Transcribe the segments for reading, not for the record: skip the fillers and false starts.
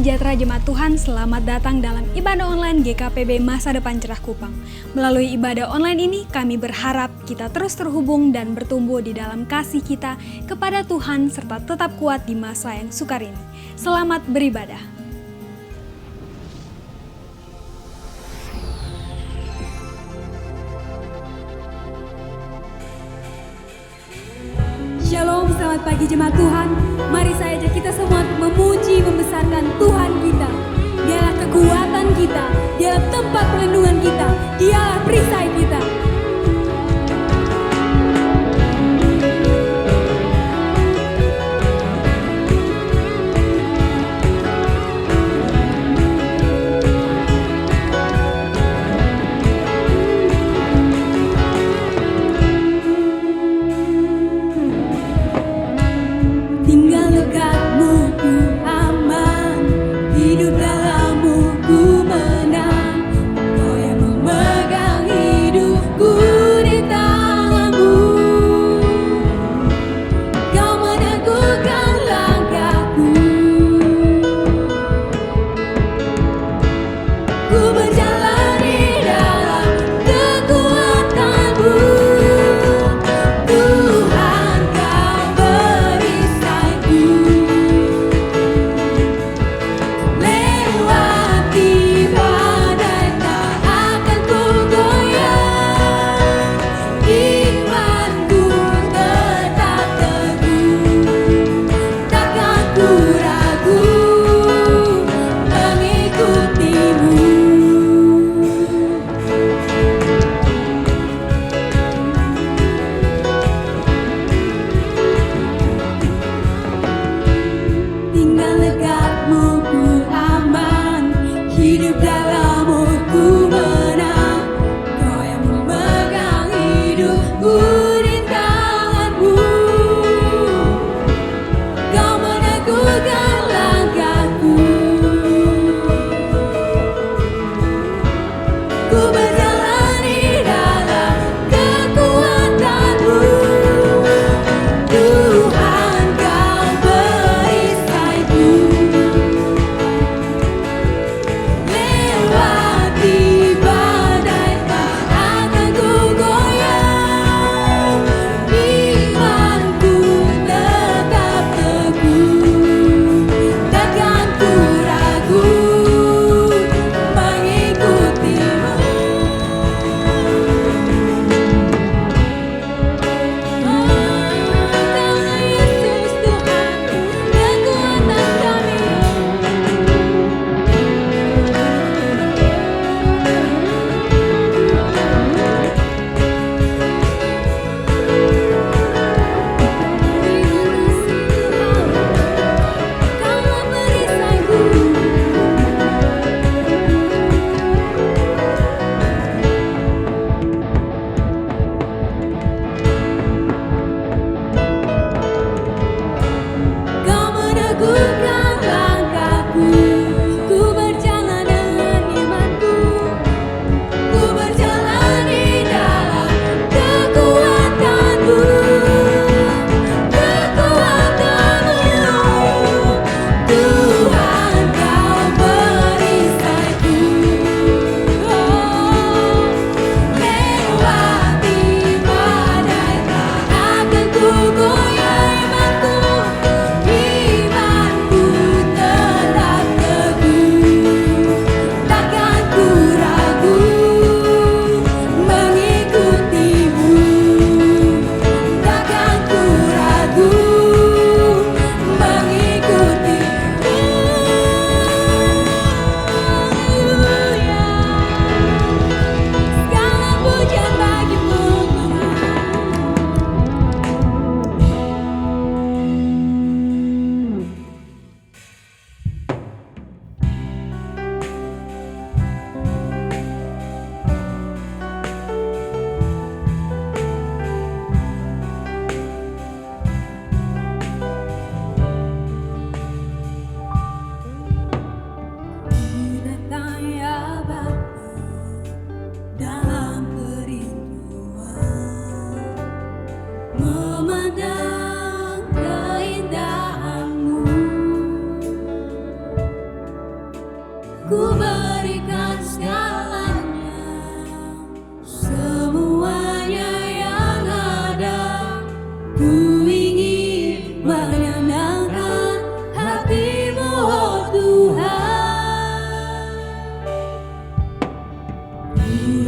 sejahtera jemaat Tuhan, selamat datang dalam ibadah online GKPB Masa Depan Cerah Kupang. Melalui ibadah online ini, kami berharap kita terus terhubung dan bertumbuh di dalam kasih kita kepada Tuhan serta tetap kuat di masa yang sukar ini. Selamat beribadah. Shalom, selamat pagi jemaat Tuhan. Mari saya ajak kita semua untuk memuji, membesarkan Tuhan kita. Dialah kekuatan kita, Dialah tempat perlindungan kita, Dialah perisai kita. Tinggal dekatmu ku aman, hidup dalammu ku menang. Kau yang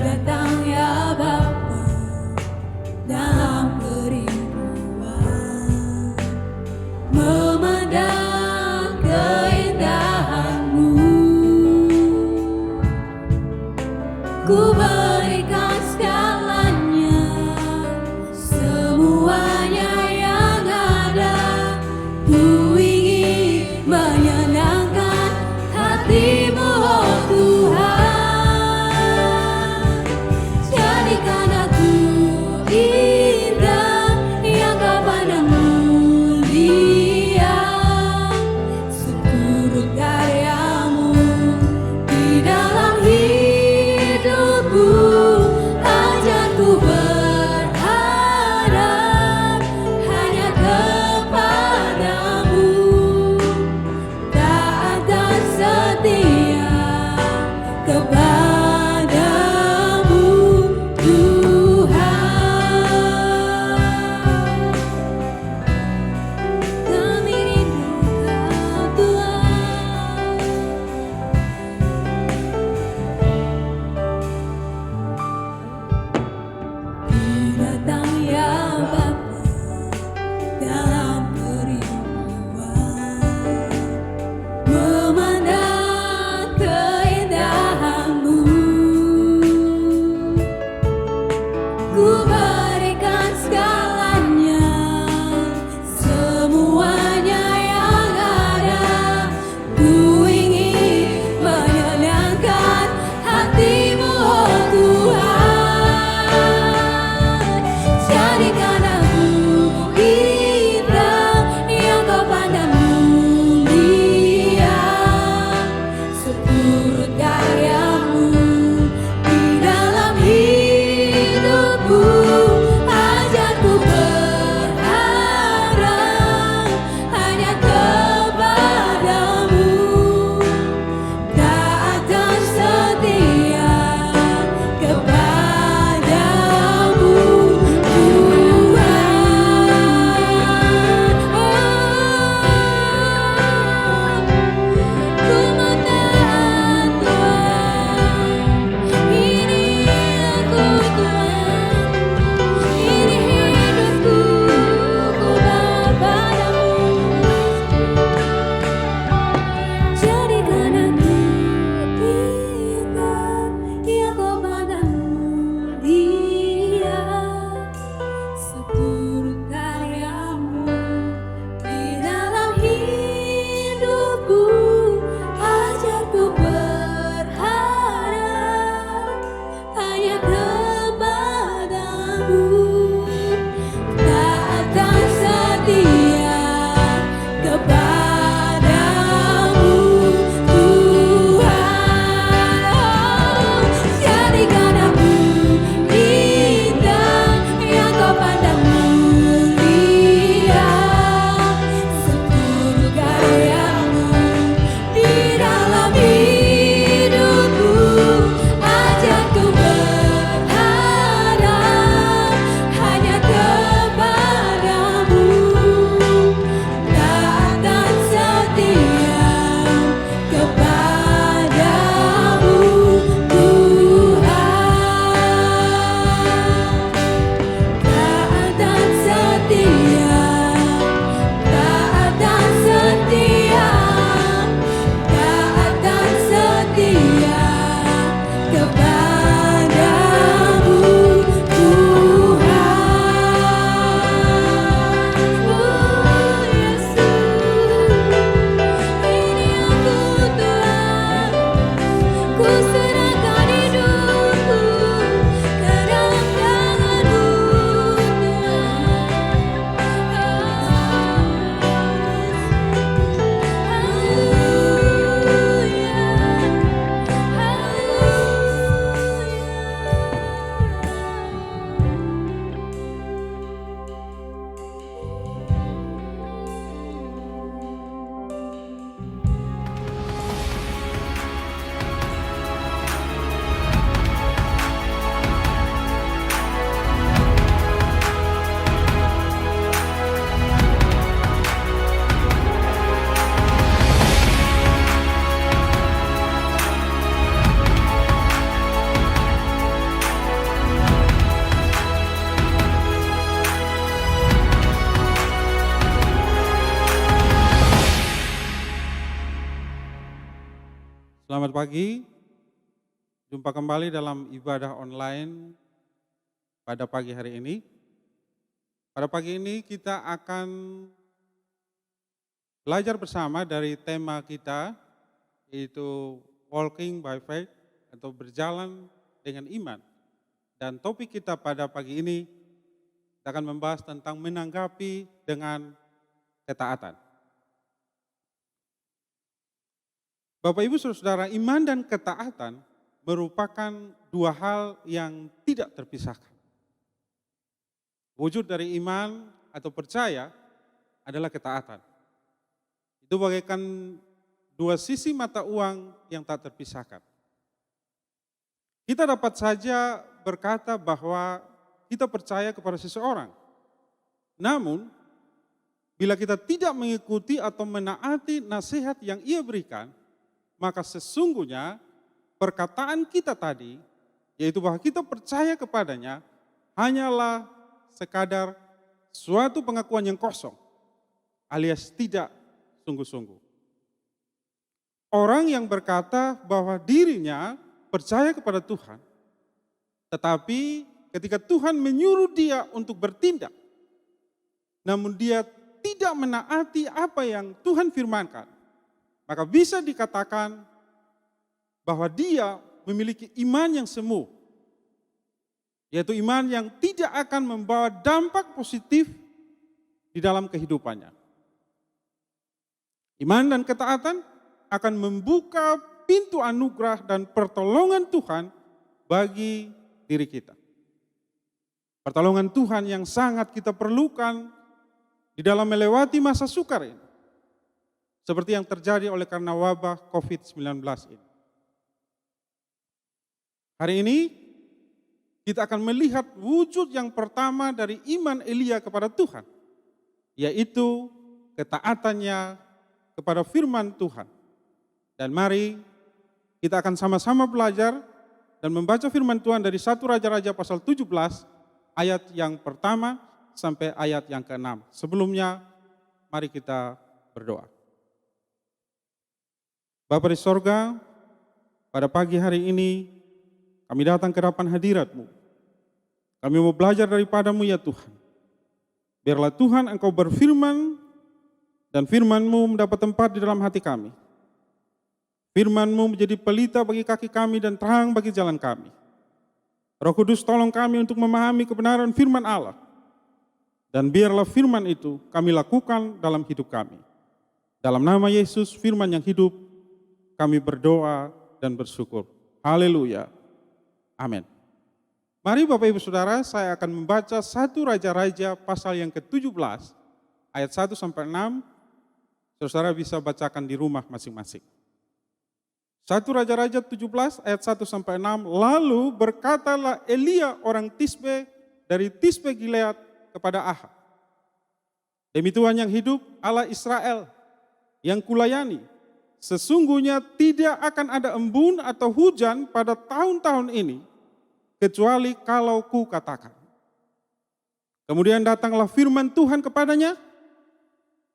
datang ya Bapa dalam kerinduan, memandang keindahan-Mu. Ku berikan segalanya, semuanya yang ada. Ku ingin menyenangkan hati-Mu, oh Tuhan. Jadikan aku indah yang Kau pandang mulia, seturut karya-Mu di dalam hidupku. Ajarku berharap hanya kepadamu, taat dan setia kepadamu, Tuhan. Kami rindu Kau, Tuhan. Selamat pagi, jumpa kembali dalam ibadah online pada pagi hari ini. Pada pagi ini kita akan belajar bersama dari tema kita, yaitu Walking by Faith atau berjalan dengan iman. Dan topik kita pada pagi ini kita akan membahas tentang menanggapi dengan ketaatan. Bapak Ibu Saudara, iman dan ketaatan merupakan dua hal yang tidak terpisahkan. Wujud dari iman atau percaya adalah ketaatan. Itu bagaikan dua sisi mata uang yang tak terpisahkan. Kita dapat saja berkata bahwa kita percaya kepada seseorang. Namun, bila kita tidak mengikuti atau menaati nasihat yang ia berikan, maka sesungguhnya perkataan kita tadi, yaitu bahwa kita percaya kepadanya, hanyalah sekadar suatu pengakuan yang kosong, alias tidak sungguh-sungguh. Orang yang berkata bahwa dirinya percaya kepada Tuhan, tetapi ketika Tuhan menyuruh dia untuk bertindak, namun dia tidak menaati apa yang Tuhan firmankan, maka bisa dikatakan bahwa dia memiliki iman yang semu, yaitu iman yang tidak akan membawa dampak positif di dalam kehidupannya. Iman dan ketaatan akan membuka pintu anugerah dan pertolongan Tuhan bagi diri kita. Pertolongan Tuhan yang sangat kita perlukan di dalam melewati masa sukar ini, seperti yang terjadi oleh karena wabah COVID-19 ini. Hari ini kita akan melihat wujud yang pertama dari iman Elia kepada Tuhan, yaitu ketaatannya kepada firman Tuhan. Dan mari kita akan sama-sama belajar dan membaca firman Tuhan dari 1 Raja-Raja pasal 17 ayat yang pertama sampai ayat yang ke-6. Sebelumnya mari kita berdoa. Bapa di sorga, pada pagi hari ini kami datang ke hadapan hadirat-Mu. Kami mau belajar daripada-Mu ya Tuhan. Biarlah Tuhan Engkau berfirman dan firman-Mu mendapat tempat di dalam hati kami. Firman-Mu menjadi pelita bagi kaki kami dan terang bagi jalan kami. Roh Kudus tolong kami untuk memahami kebenaran firman Allah. Dan biarlah firman itu kami lakukan dalam hidup kami. Dalam nama Yesus, firman yang hidup, kami berdoa dan bersyukur. Haleluya. Amin. Mari Bapak Ibu Saudara, saya akan membaca 1 Raja-Raja pasal yang ke-17, ayat 1 sampai 6. Saudara bisa bacakan di rumah masing-masing. 1 Raja-Raja 17 ayat 1 sampai 6. Lalu berkatalah Elia orang Tisbe dari Tisbe Gilead kepada Ahab, demi Tuhan yang hidup, Allah Israel yang kulayani, sesungguhnya tidak akan ada embun atau hujan pada tahun-tahun ini, kecuali kalau ku katakan. Kemudian datanglah firman Tuhan kepadanya,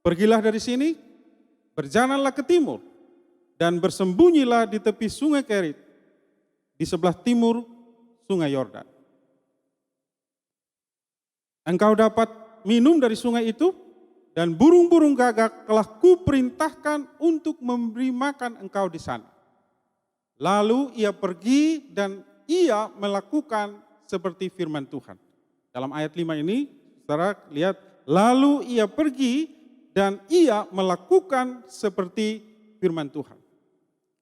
pergilah dari sini, berjalanlah ke timur, dan bersembunyilah di tepi sungai Kerit, di sebelah timur sungai Yordan. Engkau dapat minum dari sungai itu, dan burung-burung gagak telah kuperintahkan untuk memberi makan engkau di sana. Lalu ia pergi dan ia melakukan seperti firman Tuhan. Dalam ayat 5 ini, saudara lihat, lalu ia pergi dan ia melakukan seperti firman Tuhan.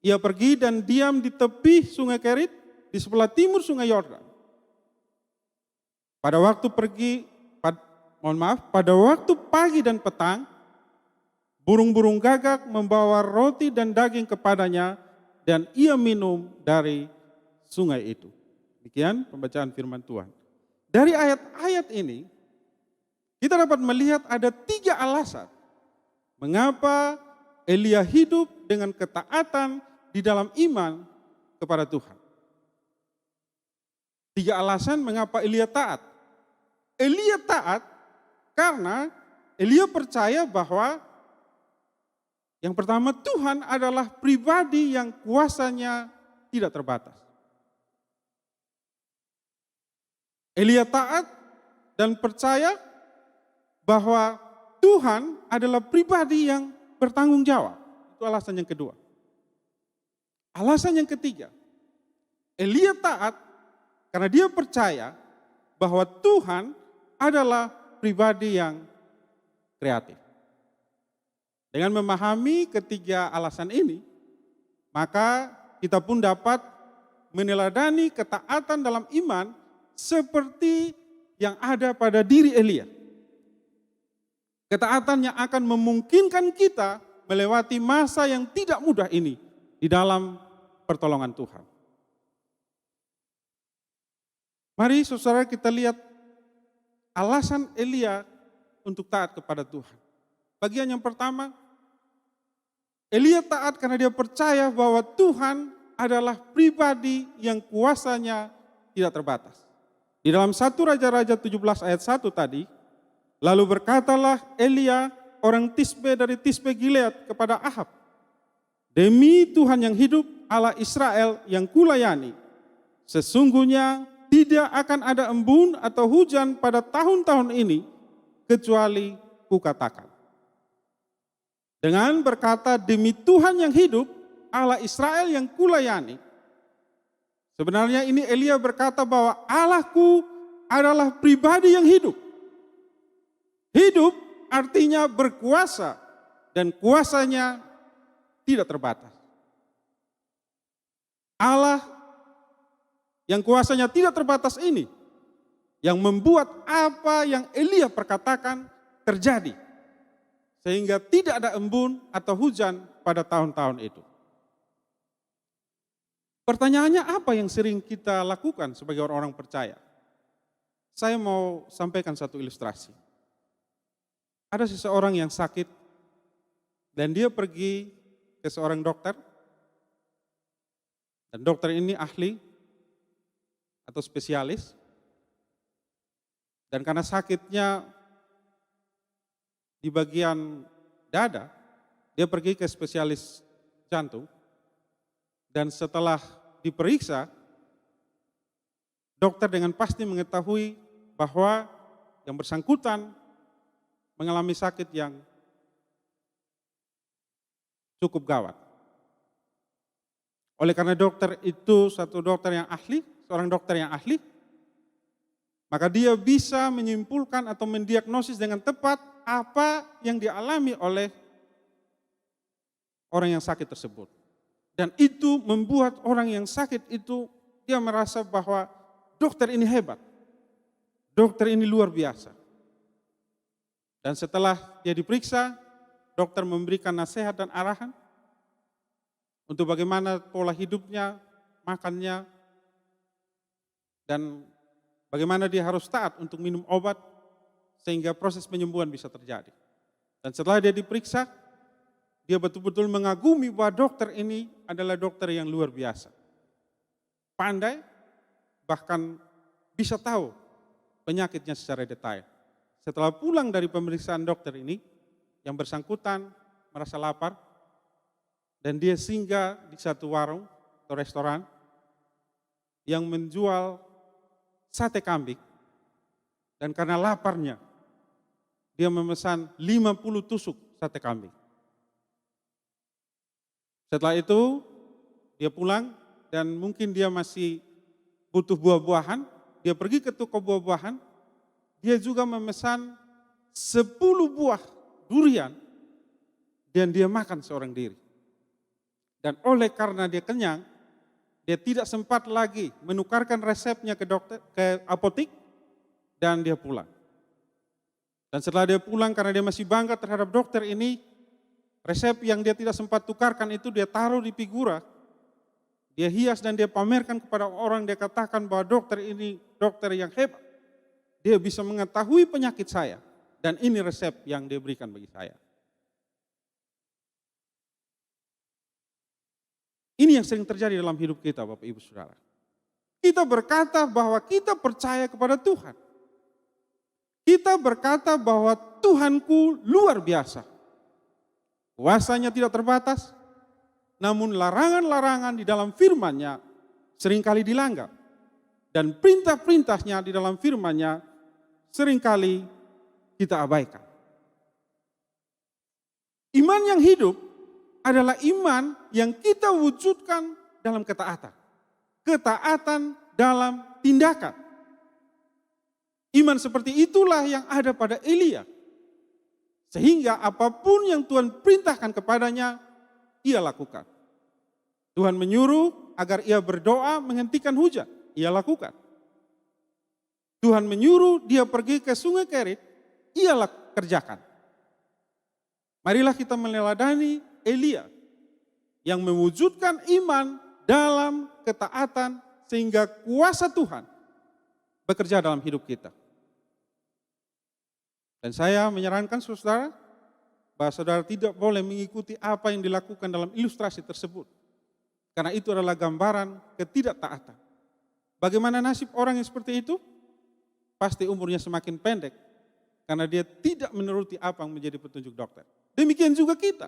Ia pergi dan diam di tepi sungai Kerit, di sebelah timur sungai Yordan. Pada waktu pagi dan petang, burung-burung gagak membawa roti dan daging kepadanya, dan ia minum dari sungai itu. Demikian pembacaan firman Tuhan. Dari ayat-ayat ini, kita dapat melihat ada 3 alasan mengapa Elia hidup dengan ketaatan di dalam iman kepada Tuhan. 3 alasan mengapa Elia taat. Elia taat karena Elia percaya bahwa Yang pertama, Tuhan adalah pribadi yang kuasanya tidak terbatas. Elia taat dan percaya bahwa Tuhan adalah pribadi yang bertanggung jawab. Itu alasan yang kedua. Alasan yang ketiga, Elia taat karena dia percaya bahwa Tuhan adalah pribadi yang kreatif. Dengan memahami ketiga alasan ini, maka kita pun dapat meneladani ketaatan dalam iman seperti yang ada pada diri Elia. Ketaatan yang akan memungkinkan kita melewati masa yang tidak mudah ini di dalam pertolongan Tuhan. Mari saudara kita lihat alasan Elia untuk taat kepada Tuhan. Bagian yang pertama, Elia taat karena dia percaya bahwa Tuhan adalah pribadi yang kuasanya tidak terbatas. Di dalam 1 Raja-Raja 17 ayat 1 tadi, lalu berkatalah Elia orang Tisbe dari Tisbe Gilead kepada Ahab, demi Tuhan yang hidup, Allah Israel yang kulayani, sesungguhnya tidak akan ada embun atau hujan pada tahun-tahun ini, kecuali kukatakan. Dengan berkata demi Tuhan yang hidup, Allah Israel yang kulayani. Sebenarnya ini Elia berkata bahwa Allahku adalah pribadi yang hidup. Hidup artinya berkuasa dan kuasanya tidak terbatas. Allah yang kuasanya tidak terbatas ini yang membuat apa yang Elia perkatakan terjadi. Sehingga tidak ada embun atau hujan pada tahun-tahun itu. Pertanyaannya apa yang sering kita lakukan sebagai orang-orang percaya? Saya mau sampaikan satu ilustrasi. Ada seseorang yang sakit dan dia pergi ke seorang dokter. Dan dokter ini ahli atau spesialis. Dan karena sakitnya di bagian dada, dia pergi ke spesialis jantung, dan setelah diperiksa, dokter dengan pasti mengetahui bahwa yang bersangkutan mengalami sakit yang cukup gawat. Oleh karena dokter itu satu dokter yang ahli, seorang dokter yang ahli, maka dia bisa menyimpulkan atau mendiagnosis dengan tepat apa yang dialami oleh orang yang sakit tersebut. Dan itu membuat orang yang sakit itu dia merasa bahwa dokter ini hebat. Dokter ini luar biasa. Dan setelah dia diperiksa, dokter memberikan nasihat dan arahan untuk bagaimana pola hidupnya, makannya, dan bagaimana dia harus taat untuk minum obat sehingga proses penyembuhan bisa terjadi. Dan setelah dia diperiksa, dia betul-betul mengagumi bahwa dokter ini adalah dokter yang luar biasa. Pandai, bahkan bisa tahu penyakitnya secara detail. Setelah pulang dari pemeriksaan dokter ini, yang bersangkutan merasa lapar, dan dia singgah di satu warung atau restoran yang menjual sate kambing. Dan karena laparnya, dia memesan 50 tusuk sate kambing. Setelah itu, dia pulang dan mungkin dia masih butuh buah-buahan. Dia pergi ke toko buah-buahan, dia juga memesan 10 buah durian dan dia makan seorang diri. Dan oleh karena dia kenyang, dia tidak sempat lagi menukarkan resepnya ke apotik dan dia pulang. Dan setelah dia pulang karena dia masih bangga terhadap dokter ini, resep yang dia tidak sempat tukarkan itu dia taruh di figura. Dia hias dan dia pamerkan kepada orang, dia katakan bahwa dokter ini dokter yang hebat. Dia bisa mengetahui penyakit saya dan ini resep yang dia berikan bagi saya. Ini yang sering terjadi dalam hidup kita Bapak Ibu Saudara. Kita berkata bahwa kita percaya kepada Tuhan. Kita berkata bahwa Tuhanku luar biasa. kuasanya tidak terbatas, namun larangan-larangan di dalam firman-Nya seringkali dilanggar. Dan perintah-perintahnya di dalam firman-Nya seringkali kita abaikan. Iman yang hidup adalah iman yang kita wujudkan dalam ketaatan. Ketaatan dalam tindakan. Iman seperti itulah yang ada pada Elia. Sehingga apapun yang Tuhan perintahkan kepadanya, ia lakukan. Tuhan menyuruh agar ia berdoa menghentikan hujan, ia lakukan. Tuhan menyuruh dia pergi ke sungai Kerit, ia kerjakan. Marilah kita meneladani Elia yang mewujudkan iman dalam ketaatan sehingga kuasa Tuhan bekerja dalam hidup kita. Dan saya menyarankan saudara bahwa saudara tidak boleh mengikuti apa yang dilakukan dalam ilustrasi tersebut. Karena itu adalah gambaran ketidaktaatan. Bagaimana nasib orang yang seperti itu? Pasti umurnya semakin pendek karena dia tidak menuruti apa yang menjadi petunjuk dokter. Demikian juga kita.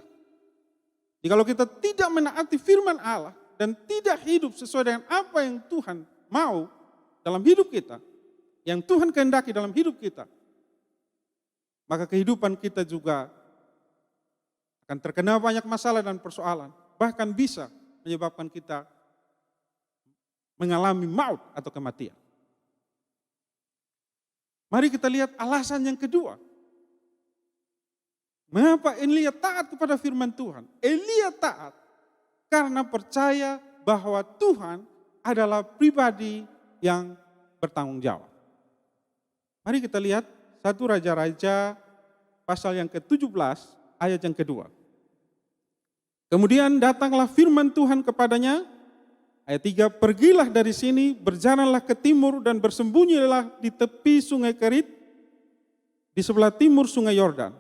Jadi kalau kita tidak menaati firman Allah dan tidak hidup sesuai dengan apa yang Tuhan mau dalam hidup kita, yang Tuhan kehendaki dalam hidup kita, maka kehidupan kita juga akan terkena banyak masalah dan persoalan. Bahkan bisa menyebabkan kita mengalami maut atau kematian. Mari kita lihat alasan yang kedua. Mengapa Elia taat kepada firman Tuhan? Elia taat karena percaya bahwa Tuhan adalah pribadi yang bertanggung jawab. Mari kita lihat 1 Raja-Raja pasal yang ke-17 ayat yang kedua. Kemudian datanglah firman Tuhan kepadanya, ayat 3, pergilah dari sini, berjalanlah ke timur dan bersembunyilah di tepi sungai Kerit, di sebelah timur sungai Yordan.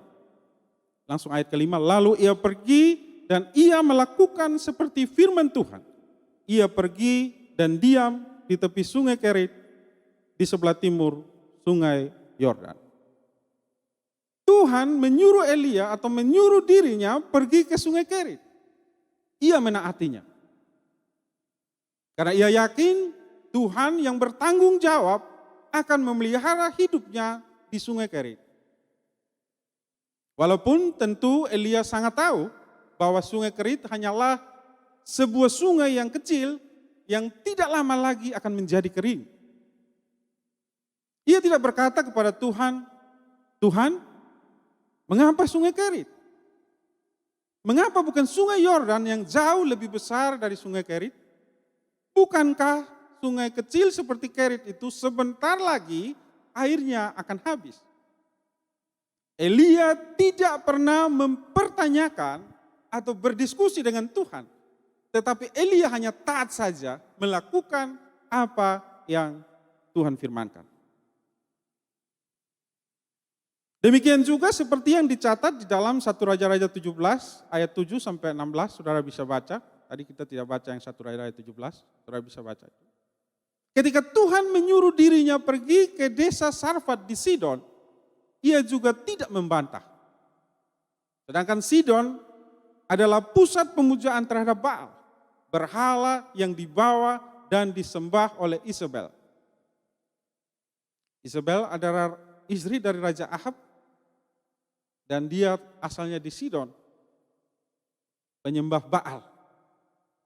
Langsung ayat ke-5, lalu ia pergi dan ia melakukan seperti firman Tuhan. Ia pergi dan diam di tepi sungai Kerit, di sebelah timur sungai Yordan. Tuhan menyuruh Elia atau menyuruh dirinya pergi ke sungai Kerit. Ia menaatinya. Karena ia yakin Tuhan yang bertanggung jawab akan memelihara hidupnya di sungai Kerit. Walaupun tentu Elia sangat tahu bahwa sungai Kerit hanyalah sebuah sungai yang kecil yang tidak lama lagi akan menjadi kering. Ia tidak berkata kepada Tuhan, Tuhan, mengapa sungai Kerit? Mengapa bukan sungai Yordan yang jauh lebih besar dari sungai Kerit? Bukankah sungai kecil seperti Kerit itu sebentar lagi airnya akan habis? Elia tidak pernah mempertanyakan atau berdiskusi dengan Tuhan. Tetapi Elia hanya taat saja melakukan apa yang Tuhan firmankan. Demikian juga seperti yang dicatat di dalam 1 Raja-Raja 17 ayat 7 sampai 16, saudara bisa baca. Tadi kita tidak baca yang 1 Raja-Raja 17, saudara bisa baca itu. Ketika Tuhan menyuruh dirinya pergi ke desa Sarfat di Sidon, ia juga tidak membantah. Sedangkan Sidon adalah pusat pemujaan terhadap Baal, berhala yang dibawa dan disembah oleh Isabel. Isabel adalah istri dari Raja Ahab dan dia asalnya di Sidon, penyembah Baal.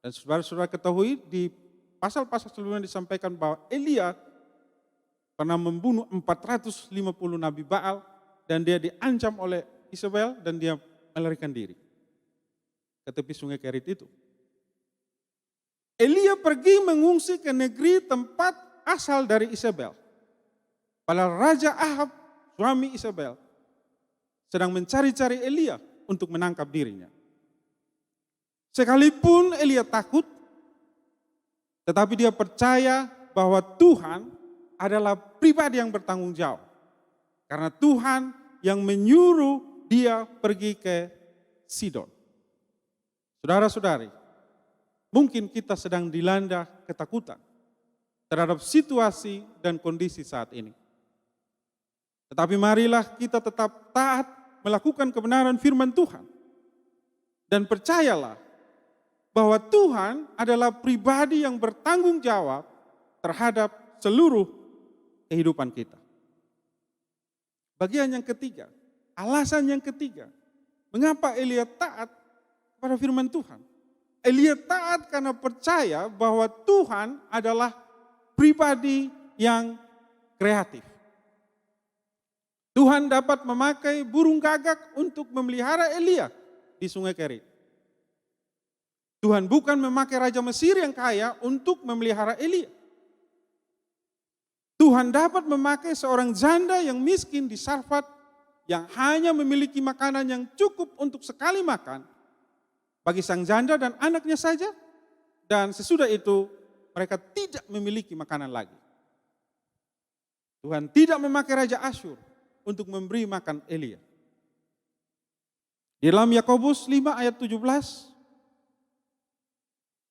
Dan saudara-saudara ketahui di pasal-pasal sebelumnya disampaikan bahwa Elia pernah membunuh 450 nabi Baal dan dia diancam oleh Isabel dan dia melarikan diri ke tepi sungai Kerit itu. Elia pergi mengungsi ke negeri tempat asal dari Isabel. Padahal Raja Ahab, suami Isabel, sedang mencari-cari Elia untuk menangkap dirinya. Sekalipun Elia takut, tetapi dia percaya bahwa Tuhan adalah pribadi yang bertanggung jawab. Karena Tuhan yang menyuruh dia pergi ke Sidon. Saudara-saudari, mungkin kita sedang dilanda ketakutan terhadap situasi dan kondisi saat ini. Tetapi marilah kita tetap taat melakukan kebenaran firman Tuhan. Dan percayalah bahwa Tuhan adalah pribadi yang bertanggung jawab terhadap seluruh kehidupan kita. Bagian yang ketiga, alasan yang ketiga, mengapa Elia taat pada firman Tuhan? Elia taat karena percaya bahwa Tuhan adalah pribadi yang kreatif. Tuhan dapat memakai burung gagak untuk memelihara Elia di Sungai Kerit. Tuhan bukan memakai Raja Mesir yang kaya untuk memelihara Elia. Tuhan dapat memakai seorang janda yang miskin di Sarfat yang hanya memiliki makanan yang cukup untuk sekali makan bagi sang janda dan anaknya saja, dan sesudah itu mereka tidak memiliki makanan lagi. Tuhan tidak memakai Raja Asyur untuk memberi makan Elia. Di dalam Yakobus 5 ayat 17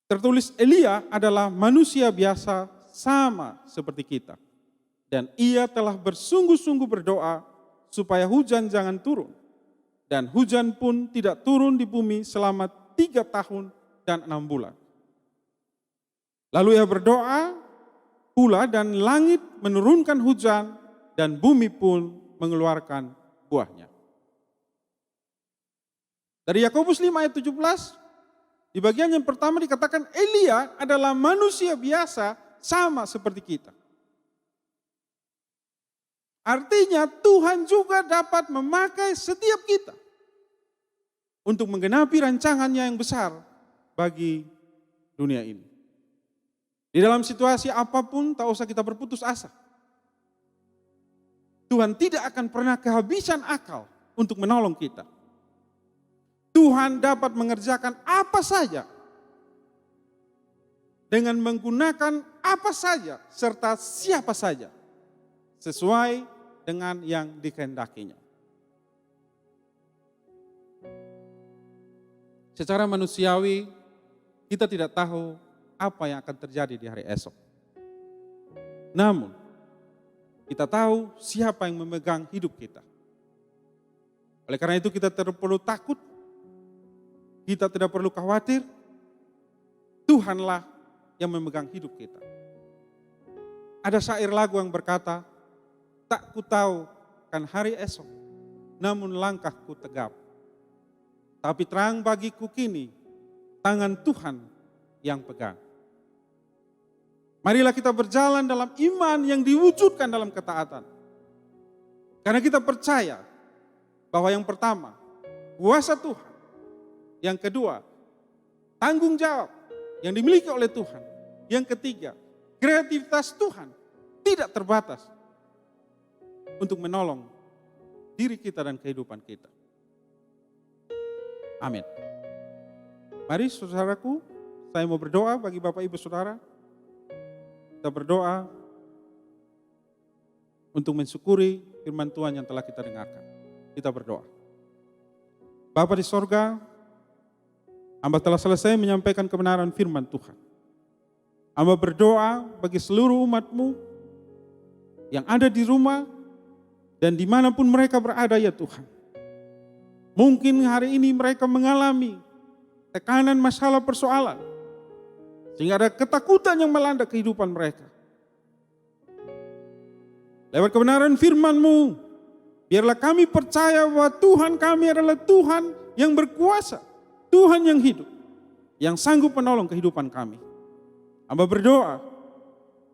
tertulis Elia adalah manusia biasa sama seperti kita. Dan ia telah bersungguh-sungguh berdoa supaya hujan jangan turun. Dan hujan pun tidak turun di bumi selama 3 tahun dan 6 bulan. Lalu ia berdoa pula dan langit menurunkan hujan dan bumi pun mengeluarkan buahnya. Dari Yakobus 5 ayat 17, di bagian yang pertama dikatakan Elia adalah manusia biasa sama seperti kita. Artinya Tuhan juga dapat memakai setiap kita untuk menggenapi rancangannya yang besar bagi dunia ini. Di dalam situasi apapun tak usah kita berputus asa. Tuhan tidak akan pernah kehabisan akal untuk menolong kita. Tuhan dapat mengerjakan apa saja dengan menggunakan apa saja serta siapa saja sesuai dengan yang dikehendakinya. Secara manusiawi kita tidak tahu apa yang akan terjadi di hari esok. Namun kita tahu siapa yang memegang hidup kita. Oleh karena itu kita tidak perlu takut, kita tidak perlu khawatir. Tuhanlah yang memegang hidup kita. Ada syair lagu yang berkata, tak ku tahu kan hari esok, namun langkahku tegap. Tapi terang bagiku kini, tangan Tuhan yang pegang. Marilah kita berjalan dalam iman yang diwujudkan dalam ketaatan. Karena kita percaya bahwa yang pertama, kuasa Tuhan. Yang kedua, tanggung jawab yang dimiliki oleh Tuhan. Yang ketiga, kreativitas Tuhan tidak terbatas untuk menolong diri kita dan kehidupan kita. Amin. Mari saudaraku, saya mau berdoa bagi Bapak Ibu Saudara. Kita berdoa untuk mensyukuri firman Tuhan yang telah kita dengarkan. Kita berdoa. Bapa di sorga, hamba telah selesai menyampaikan kebenaran firman Tuhan. Hamba berdoa bagi seluruh umat-Mu yang ada di rumah dan dimanapun mereka berada ya Tuhan. Mungkin hari ini mereka mengalami tekanan masalah persoalan. Sehingga ada ketakutan yang melanda kehidupan mereka. Lewat kebenaran firman-Mu, biarlah kami percaya bahwa Tuhan kami adalah Tuhan yang berkuasa. Tuhan yang hidup, yang sanggup menolong kehidupan kami. Hamba berdoa,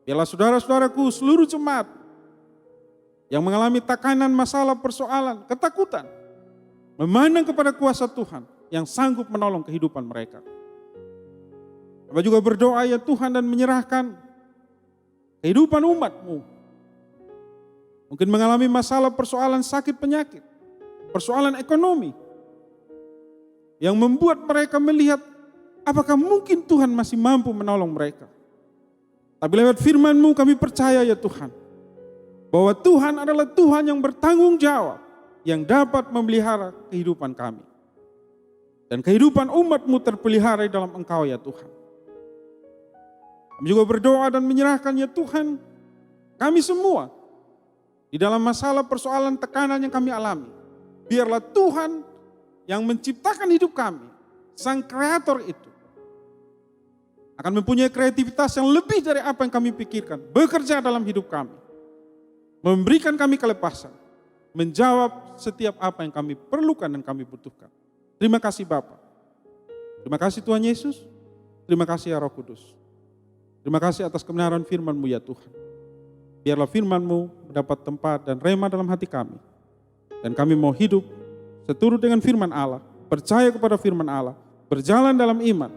biarlah saudara-saudaraku seluruh jemaat yang mengalami tekanan, masalah, persoalan, ketakutan, memandang kepada kuasa Tuhan yang sanggup menolong kehidupan mereka. Hamba juga berdoa ya Tuhan dan menyerahkan kehidupan umat-Mu. Mungkin mengalami masalah, persoalan, sakit, penyakit, persoalan ekonomi, yang membuat mereka melihat apakah mungkin Tuhan masih mampu menolong mereka. Tapi lewat firman-Mu kami percaya ya Tuhan, bahwa Tuhan adalah Tuhan yang bertanggung jawab, yang dapat memelihara kehidupan kami. Dan kehidupan umat-Mu terpelihara di dalam Engkau ya Tuhan. Kami juga berdoa dan menyerahkan ya Tuhan, kami semua di dalam masalah, persoalan, tekanan yang kami alami. Biarlah Tuhan yang menciptakan hidup kami Sang Kreator itu akan mempunyai kreativitas yang lebih dari apa yang kami pikirkan. Bekerja dalam hidup kami. Memberikan kami kelepasan. Menjawab setiap apa yang kami perlukan dan kami butuhkan. Terima kasih Bapa. Terima kasih Tuhan Yesus. Terima kasih ya Roh Kudus. Terima kasih atas kebenaran firman-Mu ya Tuhan. Biarlah firman-Mu mendapat tempat dan rema dalam hati kami. Dan kami mau hidup seturut dengan firman Allah. Percaya kepada firman Allah. Berjalan dalam iman.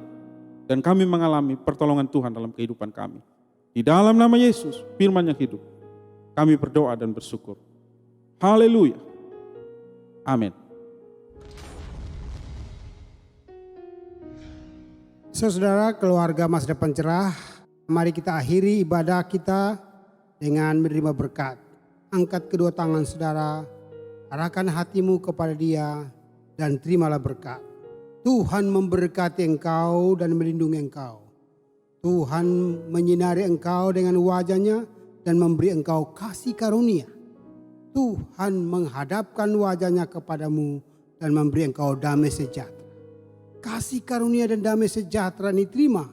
Dan kami mengalami pertolongan Tuhan dalam kehidupan kami. Di dalam nama Yesus, firman yang hidup. Kami berdoa dan bersyukur. Haleluya. Amin. Saudara, keluarga Masa Depan Cerah, mari kita akhiri ibadah kita dengan menerima berkat. Angkat kedua tangan saudara, arahkan hatimu kepada Dia dan terimalah berkat. Tuhan memberkati engkau dan melindungi engkau. Tuhan menyinari engkau dengan wajah-Nya dan memberi engkau kasih karunia. Tuhan menghadapkan wajah-Nya kepadamu dan memberi engkau damai sejahtera. Kasih karunia dan damai sejahtera ini terima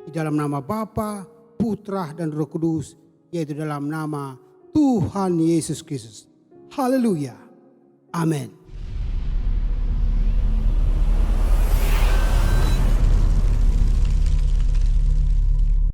di dalam nama Bapa, Putra dan Roh Kudus, yaitu dalam nama Tuhan Yesus Kristus. Haleluya. Amin.